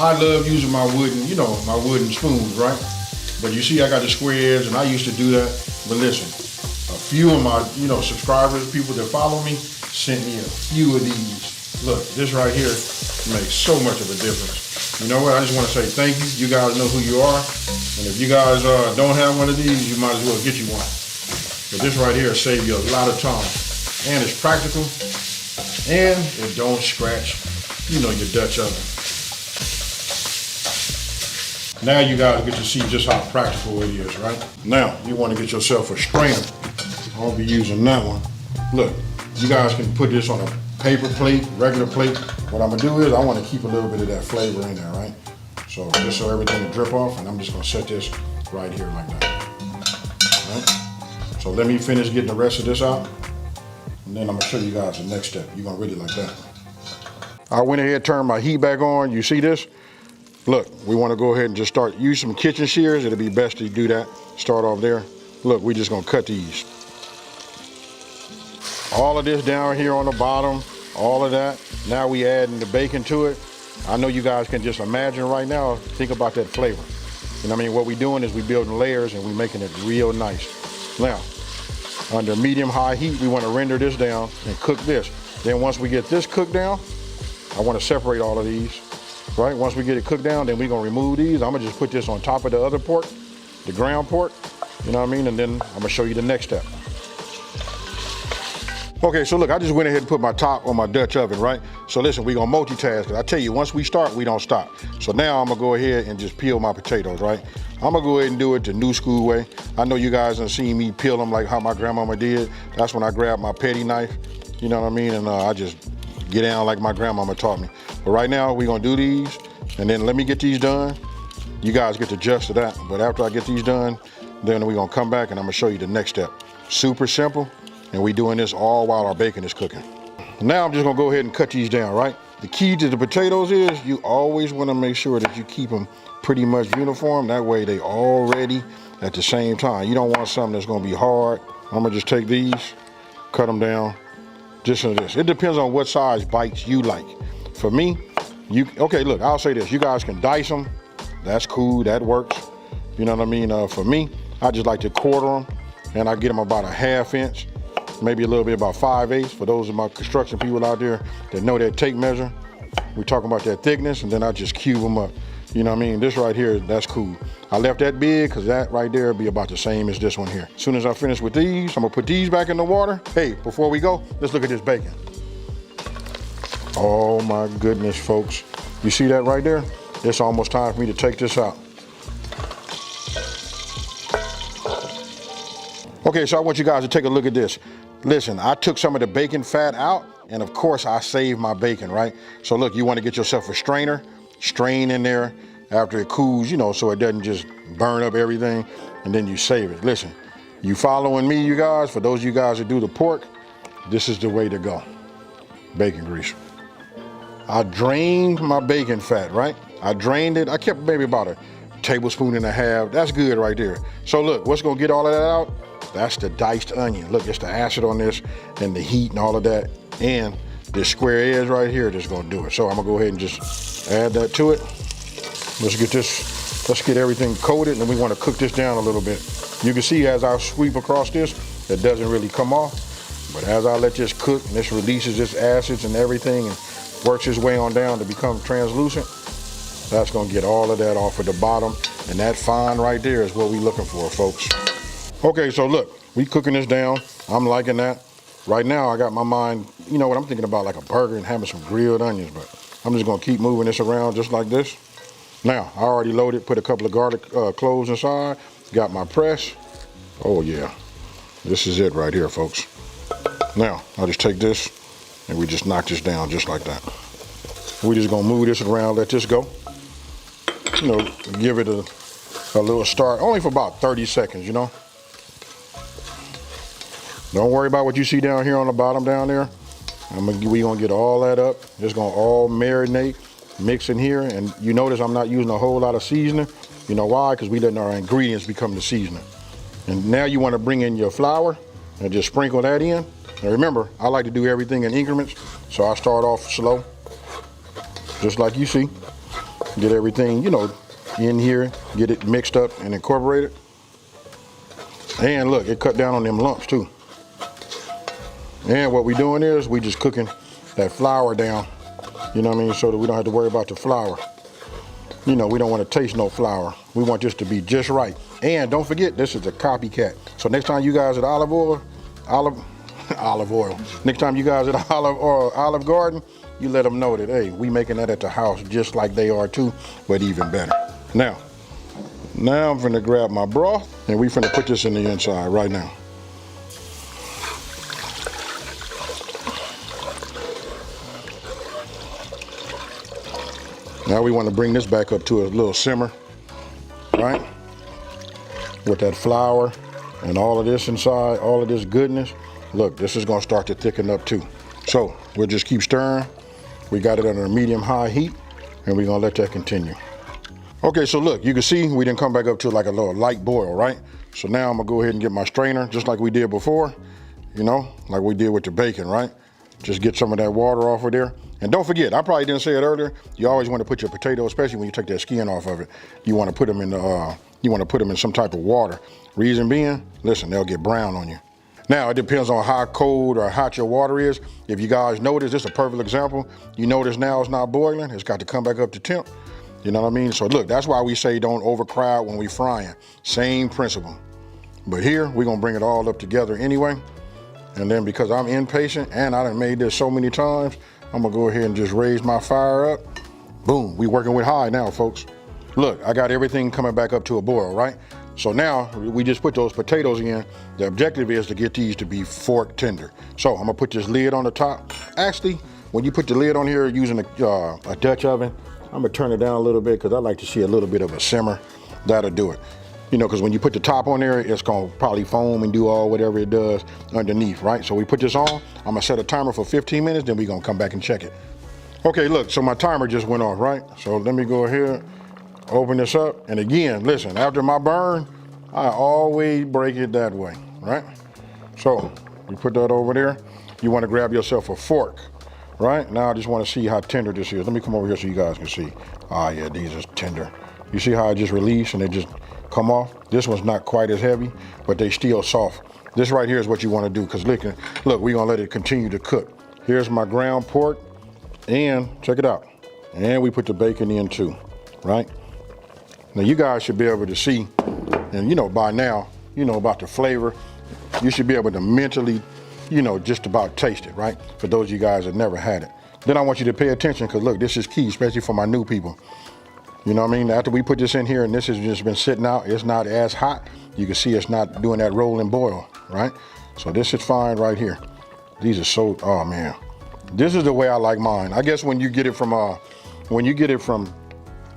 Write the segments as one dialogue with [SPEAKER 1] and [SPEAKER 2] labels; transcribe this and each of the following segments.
[SPEAKER 1] I love using my wooden, you know, my wooden spoons, right? But you see I got the squares and I used to do that. But listen, a few of my, you know, subscribers, people that follow me, sent me a few of these. Look, this right here makes so much of a difference. You know what, I just want to say thank you. You guys know who you are. And if you guys don't have one of these, you might as well get you one. But this right here saves you a lot of time. And it's practical. And it don't scratch, you know, your Dutch oven. Now you guys get to see just how practical it is, right? Now, you want to get yourself a strainer. I'll be using that one. Look, you guys can put this on a paper plate, regular plate. What I'm gonna do is I want to keep a little bit of that flavor in there, right? So just so everything will drip off, and I'm just gonna set this right here like that. Right? So let me finish getting the rest of this out, and then I'm gonna show you guys the next step. You're gonna really like that. I went ahead and turned my heat back on. You see this? Look, we want to go ahead and just start. Use some kitchen shears. It'll be best to do that. Start off there. Look, we're just gonna cut these. All of this down here on the bottom, all of that. Now we adding the bacon to it. I know you guys can just imagine right now, think about that flavor. You know what I mean? What we're doing is we're building layers and we're making it real nice. Now, under medium-high heat, we want to render this down and cook this. Then once we get this cooked down, I want to separate all of these. Right, once we get it cooked down, then we're gonna remove these. I'm gonna just put this on top of the other pork, the ground pork, you know what I mean? And then I'm gonna show you the next step. Okay, so look, I just went ahead and put my top on my Dutch oven, right? So listen, we're gonna multitask, because I tell you, once we start, we don't stop. So now I'm gonna go ahead and just peel my potatoes, right? I'm gonna go ahead and do it the new school way. I know you guys have seen me peel them like how my grandmama did. That's when I grabbed my petty knife, you know what I mean? And I just get down like my grandmama taught me. But right now, we're gonna do these, and then let me get these done. You guys get to adjust to that. But after I get these done, then we're gonna come back and I'm gonna show you the next step. Super simple, and we're doing this all while our bacon is cooking. Now I'm just gonna go ahead and cut these down, right? The key to the potatoes is you always wanna make sure that you keep them pretty much uniform. That way they all ready at the same time. You don't want something that's gonna be hard. I'm gonna just take these, cut them down, just like this. It depends on what size bites you like. For me, okay, look, I'll say this. You guys can dice them. That's cool, that works. You know what I mean? For me, I just like to quarter them, and I get them about a 1/2 inch, maybe a little bit about 5/8. For those of my construction people out there that know that tape measure, we're talking about that thickness, and then I just cube them up. You know what I mean? This right here, that's cool. I left that big because that right there will be about the same as this one here. As soon as I finish with these, I'm gonna put these back in the water. Hey, before we go, let's look at this bacon. Oh my goodness, folks. You see that right there? It's almost time for me to take this out. Okay, so I want you guys to take a look at this. Listen, I took some of the bacon fat out, and of course I saved my bacon, right? So look, you want to get yourself a strainer, strain in there after it cools, you know, so it doesn't just burn up everything, and then you save it. Listen, you following me, you guys? For those of you guys that do the pork, this is the way to go. Bacon grease. I drained my bacon fat, right? I drained it. I kept maybe about a 1.5 tablespoons. That's good right there. So look, what's gonna get all of that out? That's the diced onion. Look, it's the acid on this and the heat and all of that. And this square edge right here that's gonna do it. So I'm gonna go ahead and just add that to it. Let's get everything coated, and we wanna cook this down a little bit. You can see as I sweep across this, it doesn't really come off. But as I let this cook, and this releases its acids and everything, and works its way on down to become translucent, that's gonna get all of that off at the bottom, and that fine right there is what we're looking for, folks. Okay, so look, we cooking this down. I'm liking that. Right now, I got my mind, you know what, I'm thinking about like a burger and having some grilled onions, but I'm just gonna keep moving this around just like this. Now, I already loaded, put a couple of garlic cloves inside, got my press. Oh yeah, this is it right here, folks. Now, I'll just take this, and we just knock this down just like that. We're just gonna move this around, let this go. You know, give it a little start, only for about 30 seconds, you know. Don't worry about what you see down here on the bottom down there. We're gonna get all that up. It's gonna all marinate, mix in here, and you notice I'm not using a whole lot of seasoning. You know why? Because we letting our ingredients become the seasoning. And now you wanna bring in your flour and just sprinkle that in. Now remember, I like to do everything in increments, so I start off slow, just like you see. Get everything, in here, get it mixed up and incorporated. And look, it cut down on them lumps too. And what we doing is we just cooking that flour down, so that we don't have to worry about the flour. We don't want to taste no flour. We want this to be just right. And don't forget, this is a copycat. So next time you guys at Olive Oil, next time you guys at Olive Garden, you let them know that, hey, we making that at the house just like they are too, but even better. Now I'm finna grab my broth and we finna put this in the inside right now. Now we want to bring this back up to a little simmer, right? With that flour and all of this inside, all of this goodness. Look, this is gonna start to thicken up too. So we'll just keep stirring. We got it under a medium-high heat and we're gonna let that continue. Okay, so look, you can see we didn't come back up to like a little light boil, right? So now I'm gonna go ahead and get my strainer just like we did before, like we did with the bacon, right? Just get some of that water off of there. And don't forget, I probably didn't say it earlier, you always want to put your potatoes, especially when you take that skin off of it, you want to put them in some type of water. Reason being, listen, they'll get brown on you. Now, it depends on how cold or hot your water is. If you guys notice, this is a perfect example. You notice now it's not boiling, it's got to come back up to temp. You know what I mean? So look, that's why we say don't overcrowd when we frying. Same principle. But here, we're gonna bring it all up together anyway. And then because I'm impatient and I done made this so many times, I'm gonna go ahead and just raise my fire up. Boom, we working with high now, folks. Look, I got everything coming back up to a boil, right? So now we just put those potatoes in. The objective is to get these to be fork tender. So I'm gonna put this lid on the top. Actually, when you put the lid on here using a Dutch oven, I'm gonna turn it down a little bit because I like to see a little bit of a simmer. That'll do it. Because when you put the top on there, it's gonna probably foam and do all whatever it does underneath, right? So we put this on, I'm gonna set a timer for 15 minutes, then we're gonna come back and check it. Okay, look, so my timer just went off, right? So let me go ahead, open this up. And again, listen, after my burn, I always break it that way, right? So you put that over there. You wanna grab yourself a fork, right? Now I just wanna see how tender this is. Let me come over here so you guys can see. Ah, yeah, these are tender. You see how I just release and they just come off? This one's not quite as heavy, but they still soft. This right here is what you want to do, because look, we're gonna let it continue to cook. Here's my ground pork, and check it out. And we put the bacon in too, right? Now you guys should be able to see, and by now, about the flavor. You should be able to mentally, just about taste it, right? For those of you guys that never had it. Then I want you to pay attention, because look, this is key, especially for my new people. You know what I mean? After we put this in here and this has just been sitting out, it's not as hot. You can see it's not doing that roll and boil, right? So this is fine right here. These are so, oh man. This is the way I like mine. I guess when you get it from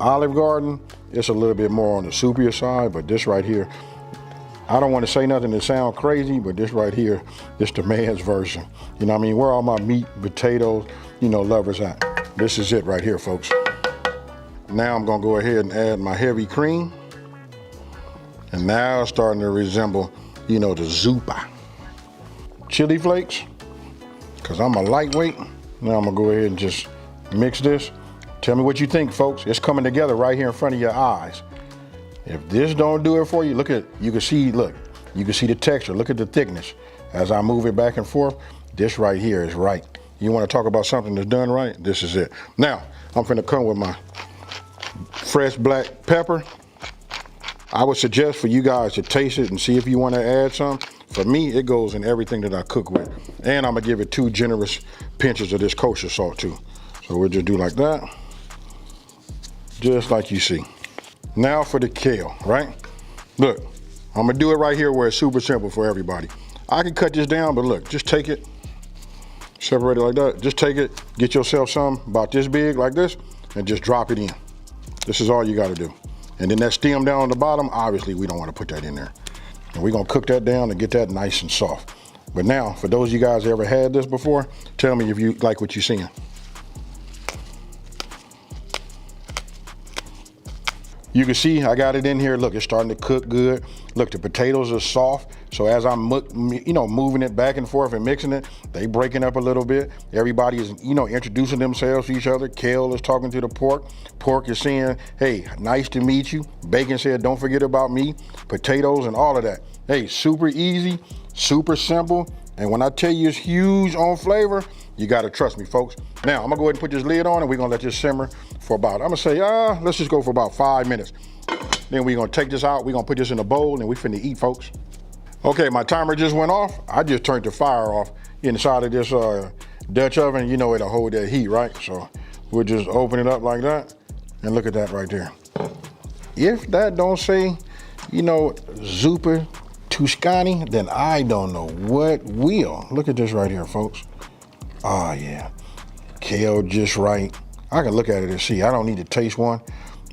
[SPEAKER 1] Olive Garden, it's a little bit more on the soupier side, but this right here, I don't want to say nothing to sound crazy, but this right here, this the man's version. You know what I mean? Where all my meat, potatoes, lovers at. This is it right here, folks. Now I'm gonna go ahead and add my heavy cream. And now it's starting to resemble, the Zuppa. Chili flakes, because I'm a lightweight. Now I'm gonna go ahead and just mix this. Tell me what you think, folks. It's coming together right here in front of your eyes. If this don't do it for you, you can see the texture, look at the thickness. As I move it back and forth, this right here is right. You wanna talk about something that's done right? This is it. Now, I'm finna come with my fresh black pepper. I would suggest for you guys to taste it and see if you want to add some. For me, it goes in everything that I cook with. And I'm gonna give it 2 generous pinches of this kosher salt too. So we'll just do like that. Just like you see. Now for the kale, right? Look, I'm gonna do it right here where it's super simple for everybody. I can cut this down, but look, just take it, separate it like that. Just take it, get yourself some about this big like this, and just drop it in. This is all you gotta do. And then that stem down on the bottom, obviously we don't wanna put that in there. And we're gonna cook that down and get that nice and soft. But now, for those of you guys that ever had this before, tell me if you like what you're seeing. You can see I got it in here. Look, it's starting to cook good. Look, the potatoes are soft. So as I'm, moving it back and forth and mixing it, they breaking up a little bit. Everybody is, introducing themselves to each other. Kale is talking to the pork. Pork is saying, hey, nice to meet you. Bacon said, don't forget about me. Potatoes and all of that. Hey, super easy, super simple. And when I tell you it's huge on flavor, you gotta trust me, folks. Now, I'm gonna go ahead and put this lid on and we're gonna let this simmer for about, I'm gonna say, let's just go for about 5 minutes. Then we're gonna take this out, we're gonna put this in a bowl and we finna eat, folks. Okay, my timer just went off. I just turned the fire off inside of this Dutch oven. It'll hold that heat, right? So we'll just open it up like that and look at that right there. If that don't say, Zuppa Toscana, then I don't know what will. Look at this right here, folks. Oh yeah, kale just right. I can look at it and see. I don't need to taste one,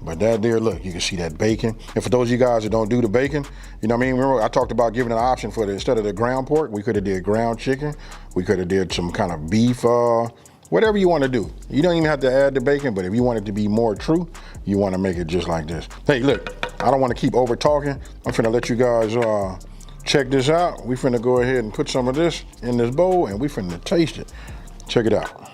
[SPEAKER 1] but that there, look, you can see that bacon. And for those of you guys that don't do the bacon, remember I talked about giving an option for instead of the ground pork, we could have did ground chicken. We could have did some kind of beef, whatever you want to do. You don't even have to add the bacon, but if you want it to be more true, you want to make it just like this. Hey, look, I don't want to keep over talking. I'm finna let you guys check this out. We finna go ahead and put some of this in this bowl and we finna taste it. Check it out.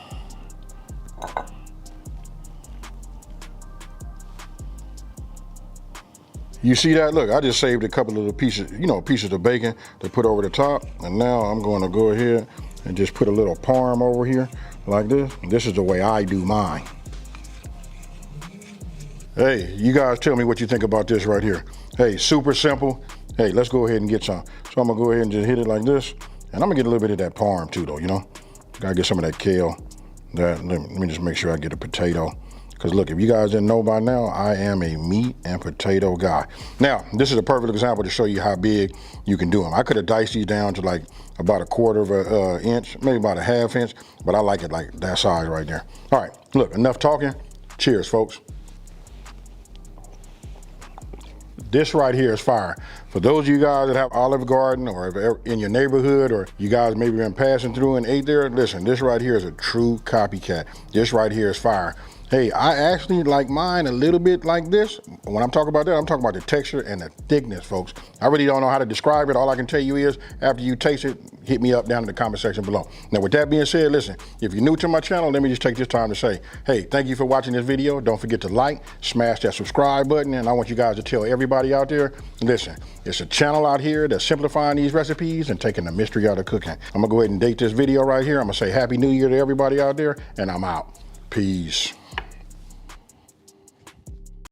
[SPEAKER 1] You see that? Look, I just saved a couple of the pieces, pieces of bacon to put over the top. And now I'm going to go ahead and just put a little parm over here like this. This is the way I do mine. Hey, you guys tell me what you think about this right here. Hey, super simple. Hey, let's go ahead and get some. So I'm gonna go ahead and just hit it like this. And I'm gonna get a little bit of that parm too though, Gotta get some of that kale. Let me just make sure I get a potato. Because look, if you guys didn't know by now, I am a meat and potato guy. Now, this is a perfect example to show you how big you can do them. I could have diced these down to like about 1/4 of an inch, maybe about 1/2 inch, but I like it like that size right there. All right, look, enough talking. Cheers, folks. This right here is fire. For those of you guys that have Olive Garden or if in your neighborhood or you guys maybe been passing through and ate there, listen, this right here is a true copycat. This right here is fire. Hey, I actually like mine a little bit like this. When I'm talking about that, I'm talking about the texture and the thickness, folks. I really don't know how to describe it. All I can tell you is after you taste it, hit me up down in the comment section below. Now, with that being said, listen, if you're new to my channel, let me just take this time to say, hey, thank you for watching this video. Don't forget to like, smash that subscribe button, and I want you guys to tell everybody out there, listen, it's a channel out here that's simplifying these recipes and taking the mystery out of cooking. I'm gonna go ahead and date this video right here. I'm gonna say Happy New Year to everybody out there, and I'm out. Peace.